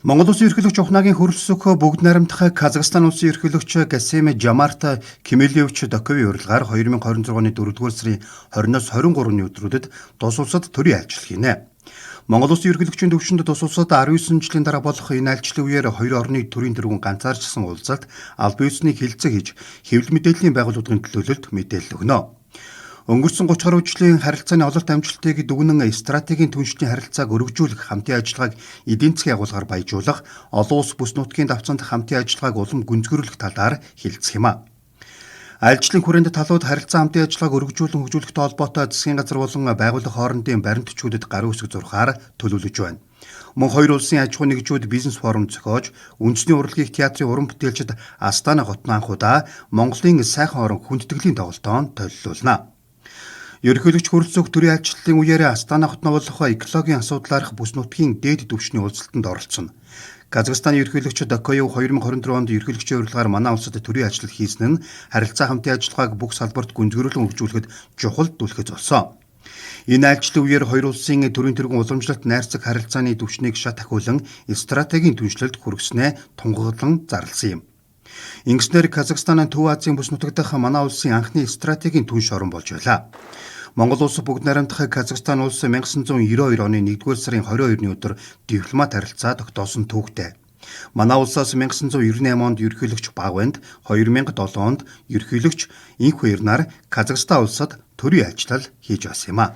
Монгол Улсын ерөнхийлөгч ухнаагийн хөрөлс өгөхөө бүгд найрамдах Казахстан улсын ерөнхийлөгч Гасем Жомарт Кемелевич Токовын урилгаар 2026 оны 4-р сарын 20-оос 23-ны өдрүүдэд тус улсад төрийн айлчлал хийнэ. Монгол Улсын ерөнхийлөгчийн төвшөнд тус улсад 19 жилийн дараа болох энэ айлчлалын үеэр хоёр орны төрийн тэргүүн ганцаарчсан уулзалт аль биесний хилцэг хийж хэвлэл мэдээллийн байгууллагын төлөөлөлд мэдээлэл өгнө. Өнгөрсөн 30 гаруй жилийн харилцааны ололт амжилтыг дүгнэн стратегийн түншлийн харилцааг өргөжүүлэх хамтын ажиллагааг эдийн засгийн агуулгаар баяжуулах, олон улс бүс нутгийн давцанд хамтын ажиллагааг улам гүнзгийрүүлэх талаар хэлцэх юм а. Айлчлалын хүрээнд талууд харилцаа хамтын ажиллагааг өргөжүүлэн хөгжүүлэхтэй холбоотой засгийн газар болон байгууллага хоорондын баримтчүүдэд гарын үсэг зурхаар төлөвлөж байна. Мөн хоёр улсын аж ахуйн нэгжүүд бизнес форум зохиож, үндэсний урлагийг театрын уран бүтээлчид Астана хотно анхудаа Монголын сайхан орон хүндэтгэлийн тоглолтоон төлөвлөлнө. Ерөнхийлөгч хөрөлц өгөх төрийн айлчлалын үеэр Астана хотно болох экологийн асуудлаарх бүс нутгийн дээд түвшний уулзалтанд оролцсон. Казахстаны ерөнхийлөгч Токоев 2024 онд ерөнхийлөгчийн урилгаар манай улсад төрийн айлчлал хийсэн нь харилцаа хамтын ажиллагааг бүх салбарт гүнзгийрүүлэн хөгжүүлэхэд чухал түлхэж болсон. Энэ айлчлалын үеэр хоёр улсын төрийн тэргүүн уламжлалт найрцаг харилцааны түвшнийг шат ахиулан стратегийн түншлэлд хүргэснээ тунгаглан зарласан юм. Ингэснээр Казахстан Төв Азийн бүс нутаг дахь манай улсын анхны стратегийн түнш орон болж байлаа. Монгол улс бүгд найрамдах Казахстан улс 1992 оны 1-р сарын 22-ны өдөр дипломат харилцаа тогтоосон түүхтэй. Манай улсаас 1998 онд ерөнхийлөгч Багванд, 2007 онд ерөнхийлөгч Инх Баярнаар Казахстан улсад төрийн айлчлал хийж байсан юм а.